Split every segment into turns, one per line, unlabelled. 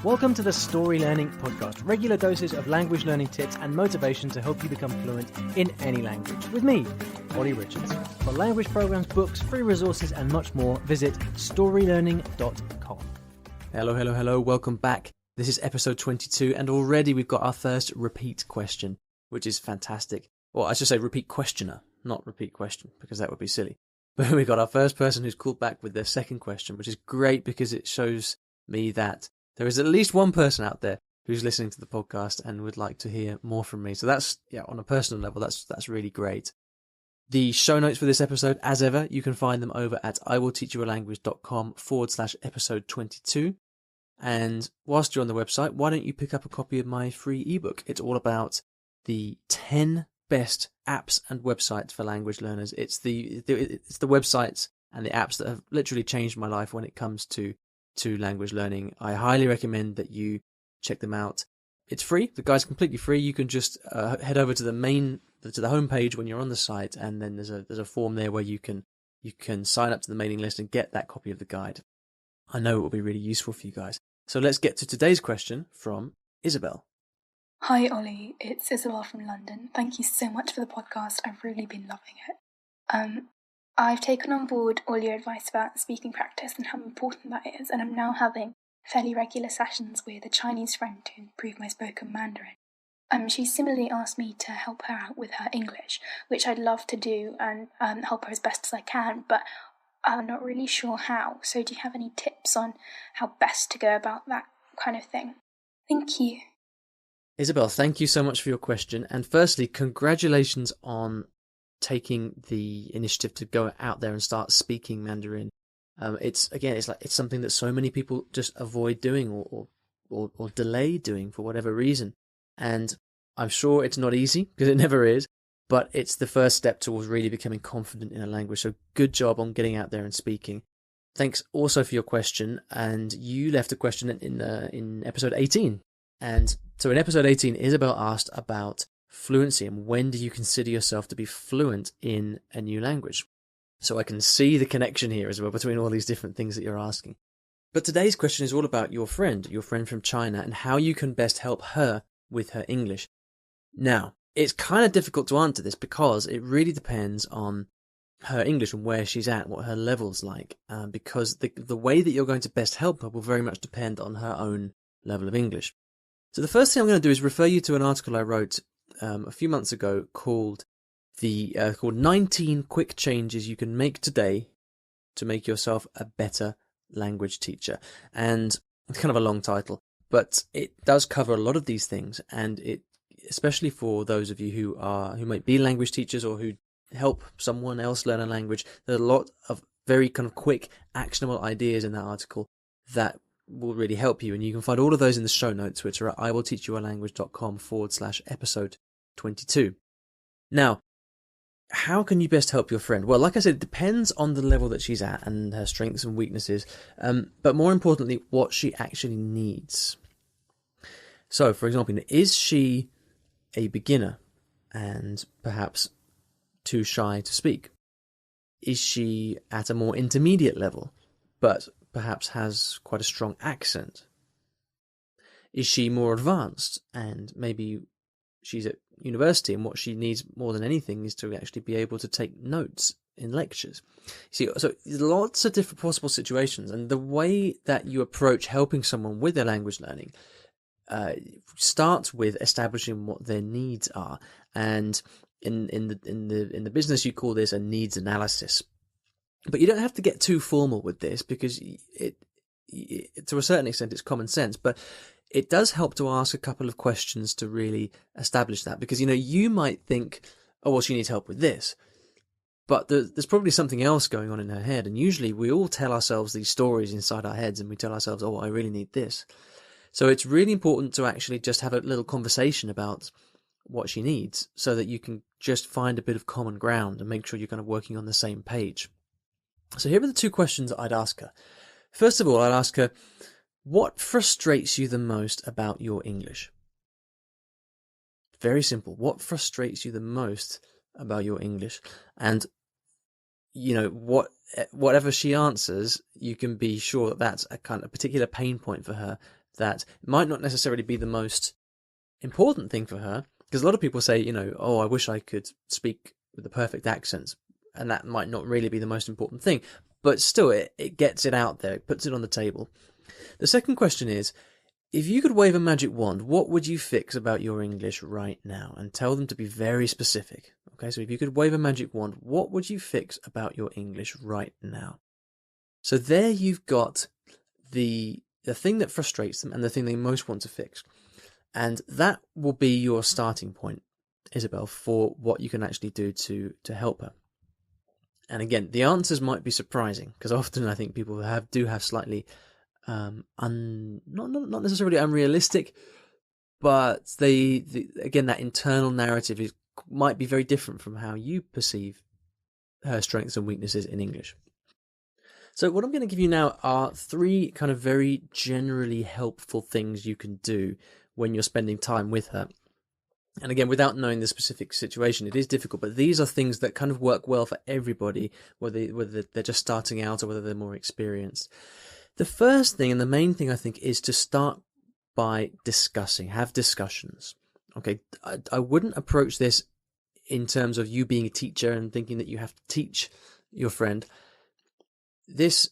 Welcome to the Story Learning Podcast, regular doses of language learning tips and motivation to help you become fluent in any language. With me, Olly Richards. For language programs, books, free resources, and much more, visit StoryLearning.com.
Hello. Welcome back. This is episode 22, and already we've got our first repeat question, which is fantastic. Well, I should say repeat questioner, not repeat question, because that would be silly. But we got our first person who's called back with their second question, which is great because it shows me that there is at least one person out there who's listening to the podcast and would like to hear more from me. So that's, on a personal level, that's really great. The show notes for this episode, as ever, you can find them over at iwillteachyoualanguage.com/episode 22. And whilst you're on the website, why don't you pick up a copy of my free ebook? It's all about the 10 best apps and websites for language learners. It's the websites and the apps that have literally changed my life when it comes to language learning. I highly recommend that you check them out. It's free. The guide's completely free. You can just head over to the homepage when you're on the site, and then there's a form there where you can sign up to the mailing list and get that copy of the guide. I know it will be really useful for you guys. So let's get to today's question from Isabel.
Hi Ollie, it's Isabel from London. Thank you so much for the podcast. I've really been loving it. I've taken on board all your advice about speaking practice and how important that is, and I'm now having fairly regular sessions with a Chinese friend to improve my spoken Mandarin. She similarly asked me to help her out with her English, which I'd love to do and help her as best as I can, but I'm not really sure how. So do you have any tips on how best to go about that kind of thing? Thank you.
Isabel, thank you so much for your question. And firstly, congratulations on taking the initiative to go out there and start speaking Mandarin. It's something that so many people just avoid doing or delay doing for whatever reason. And I'm sure it's not easy, because it never is, but it's the first step towards really becoming confident in a language. So good job on getting out there and speaking. Thanks also for your question. And you left a question in episode 18. And so in episode 18, Isabel asked about fluency and when do you consider yourself to be fluent in a new language? So I can see the connection here as well between all these different things that you're asking. But today's question is all about your friend from China, and how you can best help her with her English. Now, it's kind of difficult to answer this because it really depends on her English and where she's at, what her level's like, because the way that you're going to best help her will very much depend on her own level of English. So the first thing I'm going to do is refer you to an article I wrote a few months ago called 19 Quick Changes You Can Make Today to Make Yourself a Better Language Teacher. And it's kind of a long title, but it does cover a lot of these things, and it, especially for those of you who might be language teachers or who help someone else learn a language, there's a lot of very kind of quick, actionable ideas in that article that will really help you. And you can find all of those in the show notes, which are at iwillteachyoualanguage.com/episode 22. Now, how can you best help your friend? Well, like I said, it depends on the level that she's at and her strengths and weaknesses, but more importantly, what she actually needs. So, for example, is she a beginner and perhaps too shy to speak? Is she at a more intermediate level, but perhaps has quite a strong accent? Is she more advanced and maybe she's at university, and what she needs more than anything is to actually be able to take notes in lectures? See, so there's lots of different possible situations, and the way that you approach helping someone with their language learning starts with establishing what their needs are. And in the business, you call this a needs analysis. But you don't have to get too formal with this, because it to a certain extent it's common sense, but it does help to ask a couple of questions to really establish that, because you might think, oh, well, she needs help with this, but there's probably something else going on in her head. And usually we all tell ourselves these stories inside our heads, and we tell ourselves, oh, I really need this. So it's really important to actually just have a little conversation about what she needs, so that you can just find a bit of common ground and make sure you're kind of working on the same page. So here are the two questions that I'd ask her. First of all, I'd ask her, what frustrates you the most about your English? Very simple. What frustrates you the most about your English? And, whatever she answers, you can be sure that that's a kind of particular pain point for her that might not necessarily be the most important thing for her, because a lot of people say, oh, I wish I could speak with the perfect accents, and that might not really be the most important thing, but still it gets it out there, it puts it on the table. The second question is, if you could wave a magic wand, what would you fix about your English right now? And tell them to be very specific. Okay, so if you could wave a magic wand, what would you fix about your English right now? So there you've got the thing that frustrates them and the thing they most want to fix. And that will be your starting point, Isabel, for what you can actually do to help her. And again, the answers might be surprising, because often I think people do have slightly not necessarily unrealistic, but again, that internal narrative might be very different from how you perceive her strengths and weaknesses in English. So what I'm going to give you now are 3 kind of very generally helpful things you can do when you're spending time with her. And again, without knowing the specific situation, it is difficult, but these are things that kind of work well for everybody, whether they're just starting out or whether they're more experienced. The first thing and the main thing, I think, is to start by have discussions. Okay, I wouldn't approach this in terms of you being a teacher and thinking that you have to teach your friend. This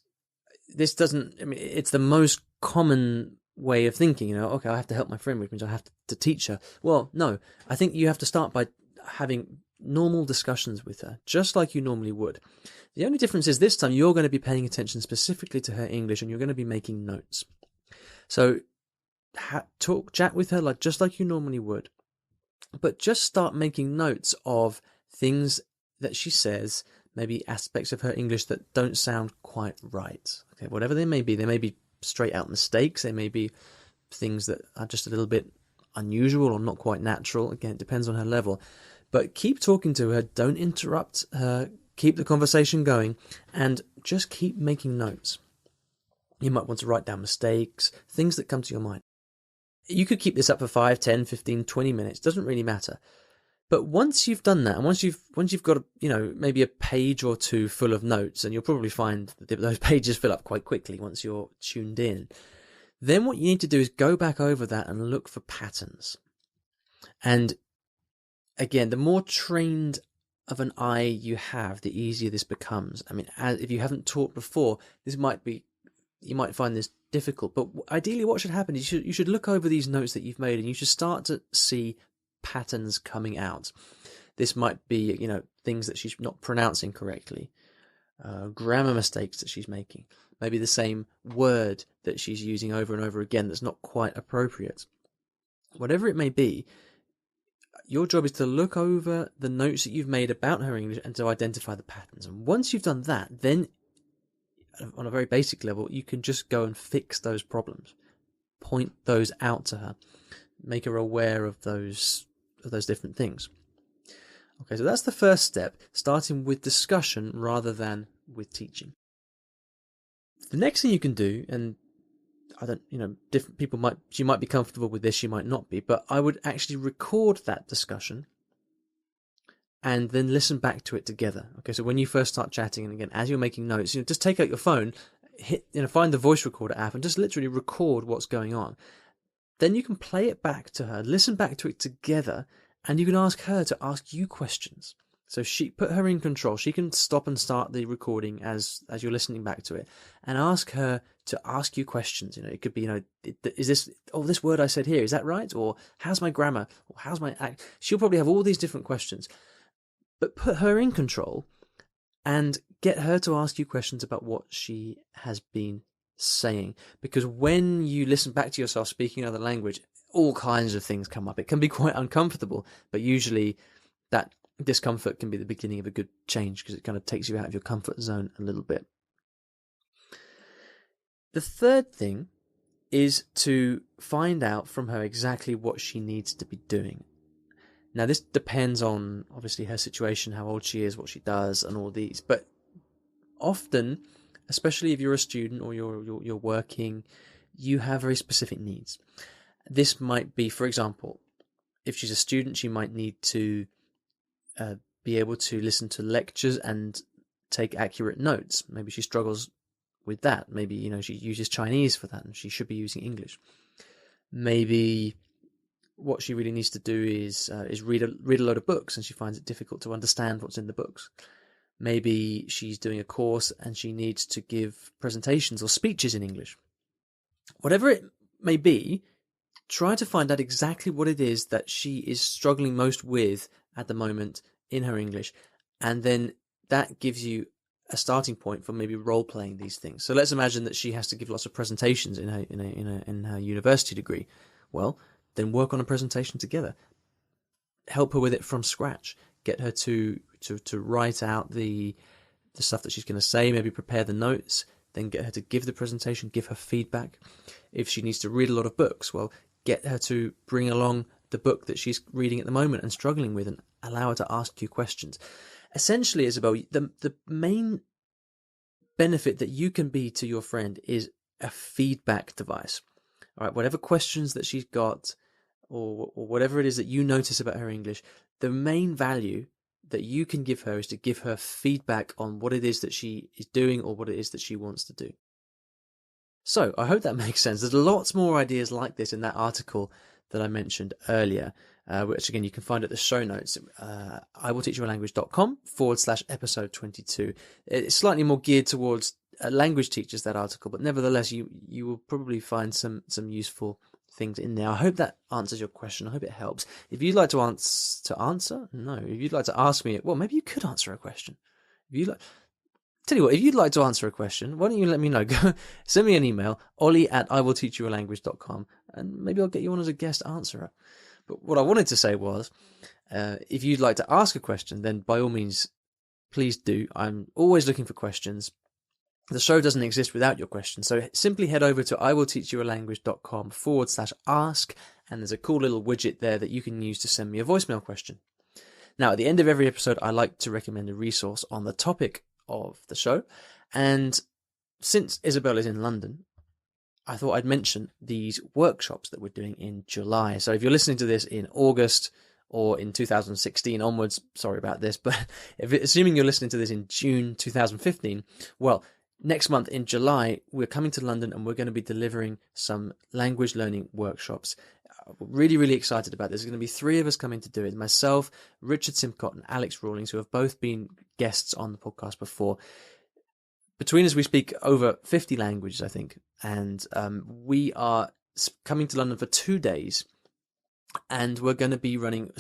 doesn't, it's the most common way of thinking, okay, I have to help my friend, which means I have to teach her. Well, no, I think you have to start by having normal discussions with her, just like you normally would. The only difference is this time you're going to be paying attention specifically to her English, and you're going to be making notes. So chat with her just like you normally would, but just start making notes of things that she says, maybe aspects of her English that don't sound quite right. Okay, whatever they may be straight out mistakes, they may be things that are just a little bit unusual or not quite natural. Again, it depends on her level. But keep talking to her, don't interrupt her, keep the conversation going, and just keep making notes. You might want to write down mistakes, things that come to your mind. You could keep this up for 5, 10, 15, 20 minutes, doesn't really matter. But once you've done that, and once you've got maybe a page or 2 full of notes, and you'll probably find that those pages fill up quite quickly once you're tuned in, then what you need to do is go back over that and look for patterns. And again, the more trained of an eye you have, the easier this becomes. If you haven't taught before, you might find this difficult, but ideally what should happen is you should look over these notes that you've made, and you should start to see patterns coming out. This might be, things that she's not pronouncing correctly, grammar mistakes that she's making, maybe the same word that she's using over and over again that's not quite appropriate. Whatever it may be, your job is to look over the notes that you've made about her English and to identify the patterns. And once you've done that, then on a very basic level, you can just go and fix those problems, point those out to her, make her aware of those different things. Okay, so that's the first step, starting with discussion rather than with teaching. The next thing you can do, and different people she might be comfortable with this, she might not be, but I would actually record that discussion and then listen back to it together. Okay, so when you first start chatting, and again, as you're making notes, just take out your phone, find the voice recorder app, and just literally record what's going on. Then you can play it back to her, listen back to it together, and you can ask her to ask you questions. So put her in control. She can stop and start the recording as you're listening back to it, and ask her to ask you questions. It could be, is this word I said here, is that right? Or how's my grammar? Or how's my act? She'll probably have all these different questions. But put her in control and get her to ask you questions about what she has been saying. Because when you listen back to yourself speaking another language, all kinds of things come up. It can be quite uncomfortable, but usually that discomfort can be the beginning of a good change, because it kind of takes you out of your comfort zone a little bit. The third thing is to find out from her exactly what she needs to be doing. Now, this depends on, obviously, her situation, how old she is, what she does, and all these. But often, especially if you're a student or you're working, you have very specific needs. This might be, for example, if she's a student, she might need to be able to listen to lectures and take accurate notes. Maybe she struggles with that. Maybe, she uses Chinese for that, and she should be using English. Maybe what she really needs to do is read a load of books, and she finds it difficult to understand what's in the books. Maybe she's doing a course and she needs to give presentations or speeches in English. Whatever it may be, try to find out exactly what it is that she is struggling most with at the moment in her English, and then that gives you a starting point for maybe role-playing these things. So let's imagine that she has to give lots of presentations in her university degree. Well, then work on a presentation together. Help her with it from scratch. Get her to write out the stuff that she's going to say, maybe prepare the notes, then get her to give the presentation, give her feedback. If she needs to read a lot of books, well, get her to bring along the book that she's reading at the moment and struggling with, and allow her to ask you questions. Essentially, Isabel, the main benefit that you can be to your friend is a feedback device. All right, whatever questions that she's got, or whatever it is that you notice about her English, the main value that you can give her is to give her feedback on what it is that she is doing or what it is that she wants to do. So I hope that makes sense. There's lots more ideas like this in that article that I mentioned earlier, which again you can find at the show notes, iwillteachyoualanguage.com/episode 22. It's slightly more geared towards language teachers, that article, but nevertheless you will probably find some useful things in there. I hope that answers your question. I hope it helps. If you'd like to answer, if you'd like to ask me, well, maybe you could answer a question. Tell you what, if you'd like to answer a question, why don't you let me know? Go send me an email, olly@iwillteachyoualanguage.com, and maybe I'll get you on as a guest answerer. But what I wanted to say was, if you'd like to ask a question, then by all means, please do. I'm always looking for questions. The show doesn't exist without your questions, so simply head over to iwillteachyoualanguage.com/ask, and there's a cool little widget there that you can use to send me a voicemail question. Now, at the end of every episode, I like to recommend a resource on the topic of the show, and since Isabel is in London, I thought I'd mention these workshops that we're doing in July. So if you're listening to this in August or in 2016 onwards, sorry about this, but assuming you're listening to this in June 2015, well, next month in July, we're coming to London and we're going to be delivering some language learning workshops. Really, really excited about this. There's going to be 3 of us coming to do it. Myself, Richard Simcott and Alex Rawlings, who have both been guests on the podcast before. Between us, we speak over 50 languages, I think. And we are coming to London for 2 days. And we're going to be running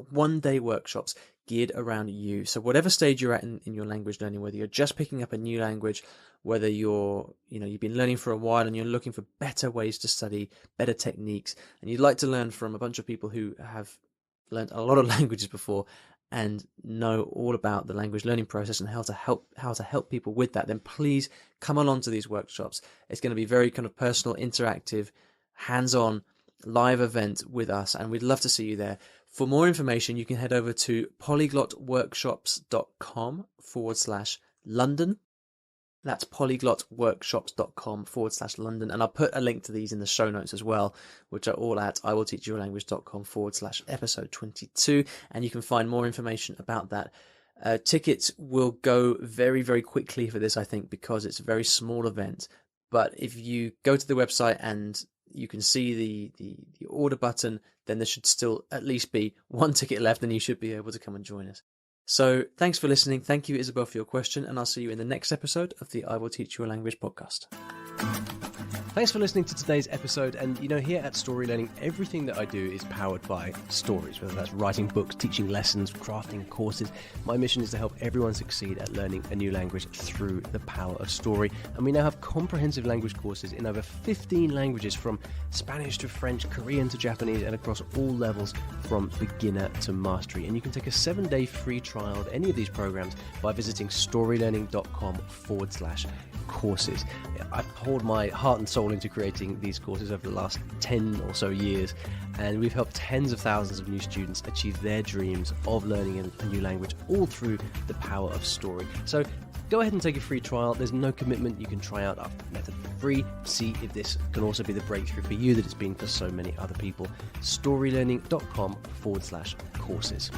one-day workshops geared around you. So whatever stage you're at in your language learning, whether you're just picking up a new language, whether you've been learning for a while and you're looking for better ways to study, better techniques, and you'd like to learn from a bunch of people who have learned a lot of languages before and know all about the language learning process and how to help people with that, then please come along to these workshops. It's going to be very kind of personal, interactive, hands-on, live event with us, and we'd love to see you there. For more information, you can head over to polyglotworkshops.com/London. That's polyglotworkshops.com/London. And I'll put a link to these in the show notes as well, which are all at iwillteachyoualanguage.com/episode 22. And you can find more information about that. Tickets will go very, very quickly for this, I think, because it's a very small event. But if you go to the website and you can see the order button, then there should still at least be 1 ticket left and you should be able to come and join us. So thanks for listening. Thank you, Isabel, for your question, and I'll see you in the next episode of the I Will Teach You a Language podcast.
Thanks for listening to today's episode. And here at Story Learning, everything that I do is powered by stories, whether that's writing books, teaching lessons, crafting courses. My mission is to help everyone succeed at learning a new language through the power of story. And we now have comprehensive language courses in over 15 languages, from Spanish to French, Korean to Japanese, and across all levels from beginner to mastery. And you can take a 7-day free trial of any of these programs by visiting storylearning.com/courses. I've poured my heart and soul into creating these courses over the last 10 or so years, and we've helped tens of thousands of new students achieve their dreams of learning a new language, all through the power of story. So go ahead and take a free trial. There's no commitment. You can try out our method for free. See if this can also be the breakthrough for you that it's been for so many other people. storylearning.com/courses.